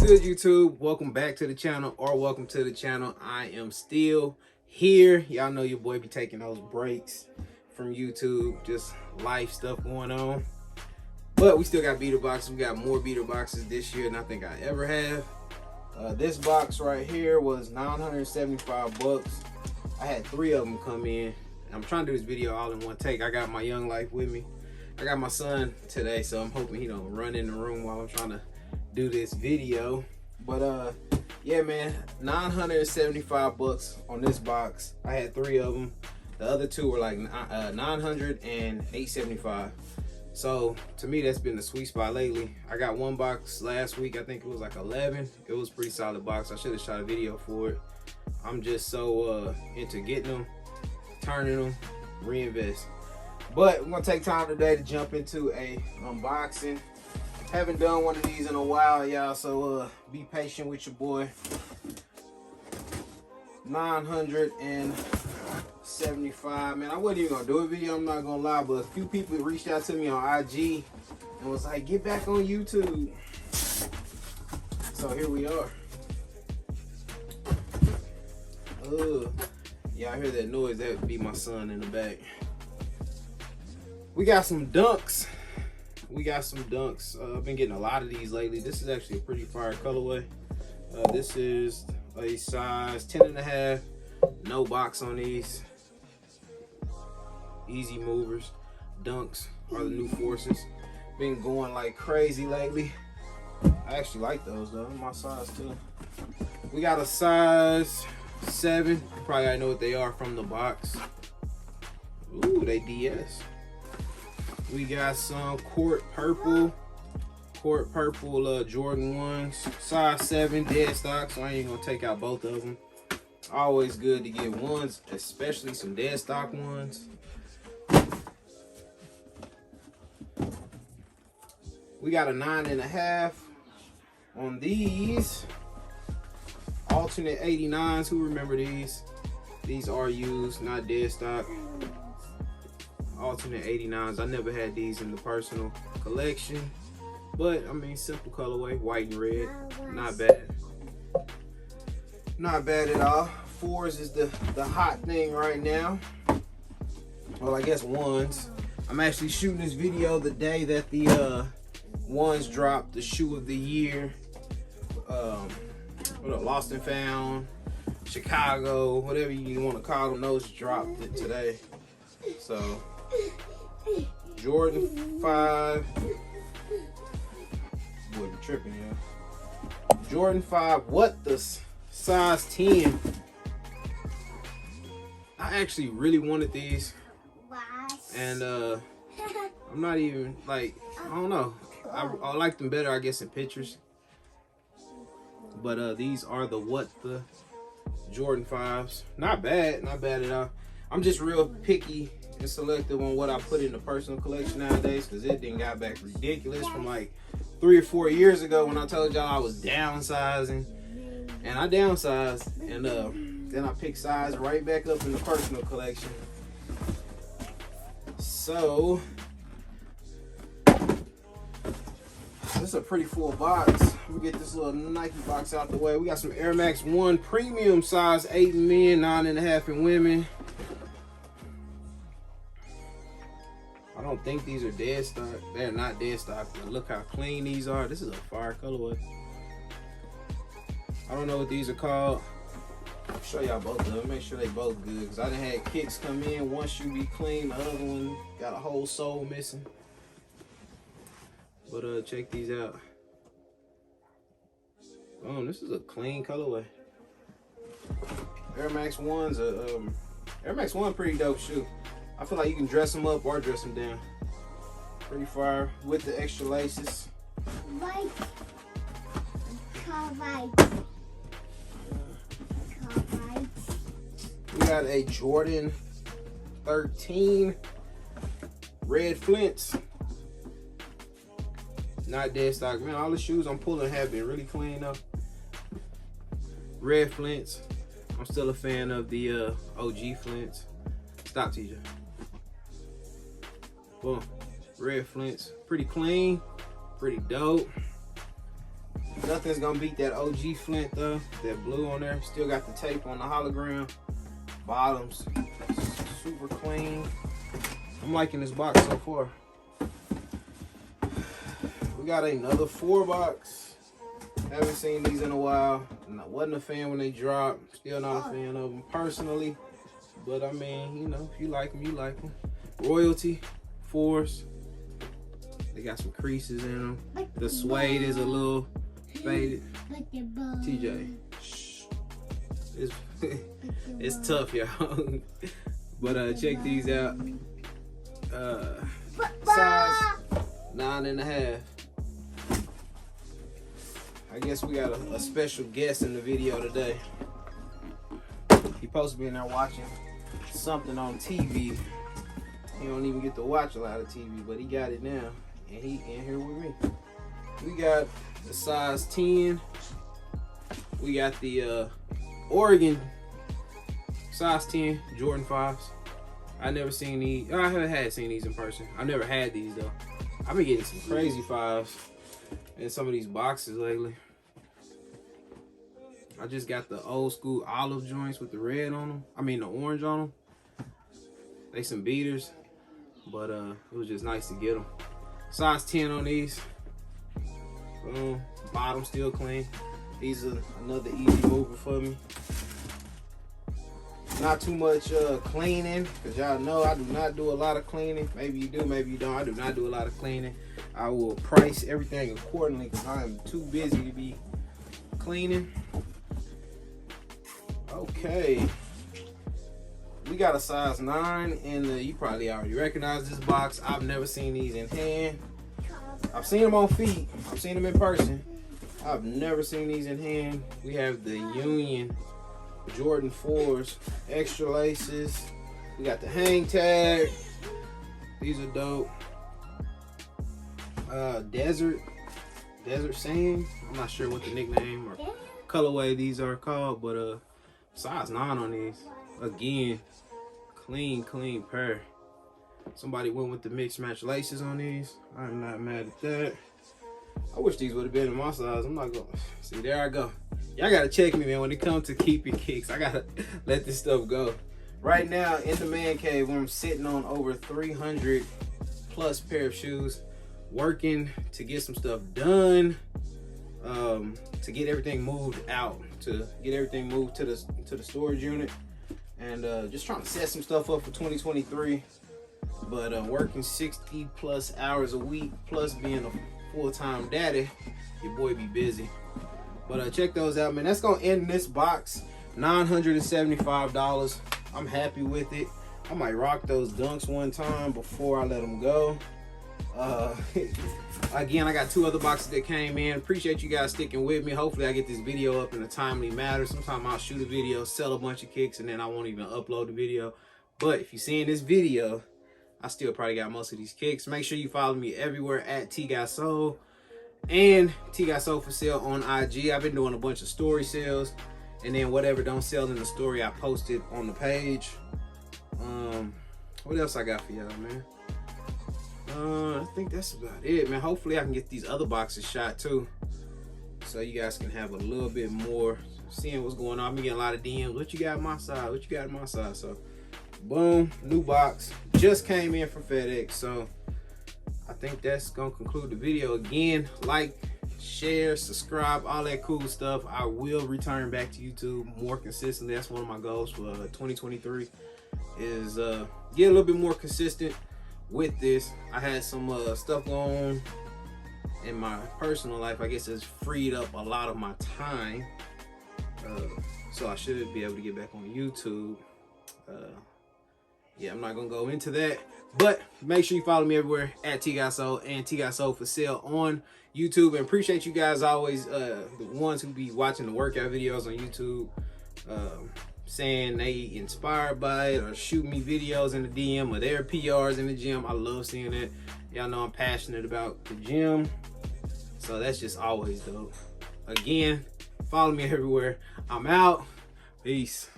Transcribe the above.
good, YouTube? Welcome back to the channel, or welcome to the channel. I am still here. Y'all know your boy be taking those breaks from YouTube, just life stuff going on. But we still got beater boxes. We got more beater boxes this year than I think I ever have. This box right here was 975 bucks. I had 3 of them come in. I'm trying to do this video all in one take. I got my young life with me. I got my son today, so I'm hoping he don't run in the room while I'm trying to do this video. But yeah, man, 975 bucks on this box. I had 3 of them. The other 2 were like 900 and 875. So to me, that's been the sweet spot lately. I got 1 box last week. I think it was like 11. It was a pretty solid box. I should have shot a video for it. I'm just so into getting them, turning them, reinvest. But we're gonna take time today to jump into a unboxing. Haven't done one of these in a while, y'all, so be patient with your boy. 975, man. I wasn't even gonna do a video, I'm not gonna lie, but a few people reached out to me on IG and was like, get back on YouTube. So here we are. Yeah, I hear that noise. That would be my son in the back. We got some dunks. I've been getting a lot of these lately. This is actually a pretty fire colorway. This is a size 10.5. No box on these. Easy movers. Dunks are the new forces. Been going like crazy lately. I actually like those though. My size too. We got a size 7. You probably already know what they are from the box. Ooh, they DS. We got some court purple Jordan 1s, size 7, dead stock, so I ain't gonna take out both of them. Always good to get ones, especially some dead stock ones. We got a 9.5 on these. Alternate 89s, who remember these? These are used, not dead stock. Alternate 89s. I never had these in the personal collection, but I mean, simple colorway, white and red. Not bad. Not bad at all. 4s is the hot thing right now. Well, I guess 1s. I'm actually shooting this video the day that the 1s dropped, the shoe of the year. Lost and Found, Chicago, whatever you want to call them, those dropped it today. So Jordan 5. Boy, be tripping, yeah. Jordan 5. What the size 10? I actually really wanted these, and I'm not even like, I don't know. I like them better, I guess, in pictures. But these are the Jordan 5s. Not bad at all. I'm just real picky and selective on what I put in the personal collection nowadays, because it didn't got back ridiculous from like 3 or 4 years ago when I told y'all I was downsizing. And I downsized, and then I picked size right back up in the personal collection. So this is a pretty full box. Let me get this little Nike box out the way. We got some Air Max 1 premium size 8 in men, 9.5 in women. I don't think these are dead stock. They're not dead stock, but look how clean these are. This is a fire colorway. I don't know what these are called. I'll show y'all both of them. Make sure they both good, because I done had kicks come in. One shoe be clean, the other one got a whole sole missing. But check these out. Oh, this is a clean colorway. Air Max 1's Air Max 1 pretty dope shoe. I feel like you can dress them up or dress them down. Pretty fire with the extra laces. We got a Jordan 13 red flints. Not dead stock, man. All the shoes I'm pulling have been really clean though. Red flints. I'm still a fan of the OG flints. Stop, TJ. Boom. Red flints. Pretty clean. Pretty dope. Nothing's gonna beat that OG Flint though. That blue on there. Still got the tape on the hologram. Bottoms super clean. I'm liking this box so far. We got another 4 box. Haven't seen these in a while. Wasn't a fan when they dropped. Still not a fan of them personally. But I mean, you know, if you like them, you like them. Royalty, Force. They got some creases in them. The suede is a little faded. TJ, shh. It's tough, y'all. But check these out. Size 9.5. I guess we got a special guest in the video today. He supposed to be in there watching something on TV. He don't even get to watch a lot of TV, but he got it now, and he in here with me. We got the size 10. We got the Oregon size 10 Jordan 5s. I never seen these. I haven't seen these in person. I never had these though. I've been getting some crazy 5s in some of these boxes lately. I just got the old school olive joints with the red on them. I mean the orange on them. They some beaters, but it was just nice to get them. Size 10 on these. Boom. Bottom still clean. These are another easy mover for me. Not too much cleaning, because y'all know I do not do a lot of cleaning. Maybe you do, maybe you don't. I do not do a lot of cleaning. I will price everything accordingly because I am too busy to be cleaning. Okay. We got a size 9 in the, you probably already recognize this box. I've never seen these in hand. I've seen them on feet. I've seen them in person. I've never seen these in hand. We have the Union Jordan 4s, extra laces. We got the hang tag. These are dope. Desert Sand. I'm not sure what the nickname or colorway these are called, but size 9 on these. Again, clean pair. Somebody went with the mixed match laces on these. I'm not mad at that. I wish these would have been in my size. I'm not gonna see. There I go. Y'all gotta check me, man. When it comes to keeping kicks, I gotta let this stuff go. Right now in the man cave, where I'm sitting on over 300 plus pair of shoes, working to get some stuff done, to get everything moved out, to get everything moved to the storage unit, and just trying to set some stuff up for 2023. But working 60 plus hours a week, plus being a full-time daddy, your boy be busy. But check those out, man. That's gonna end this box. $975. I'm happy with it. I might rock those dunks one time before I let them go. Again, I got 2 other boxes that came in. Appreciate you guys sticking with me. Hopefully I get this video up in a timely manner. Sometimes I'll shoot a video, sell a bunch of kicks, and then I won't even upload the video. But if you're seeing this video, I still probably got most of these kicks. Make sure you follow me everywhere at TGOTSOLE and TGOTSOLE for sale on IG. I've been doing a bunch of story sales, and then whatever don't sell in the story, I posted on the page. What else I got for y'all, man? I think that's about it, man. Hopefully I can get these other boxes shot too, so you guys can have a little bit more seeing what's going on. I'm getting a lot of DMs. What you got on my side? What you got on my side? So boom, new box just came in from FedEx. So I think that's gonna conclude the video. Again, like, share, subscribe, all that cool stuff. I will return back to YouTube more consistently. That's one of my goals for 2023 is get a little bit more consistent with this. I had some stuff going on in my personal life. I guess it's freed up a lot of my time, so I should be able to get back on YouTube. Yeah, I'm not gonna go into that, but make sure you follow me everywhere at TGOTSOLE and TGOTSOLE for sale on YouTube. And appreciate you guys always, the ones who be watching the workout videos on YouTube, saying they inspired by it or shoot me videos in the DM of their PRs in the gym. I love seeing that. Y'all know I'm passionate about the gym, so that's just always dope. Again, follow me everywhere. I'm out. Peace.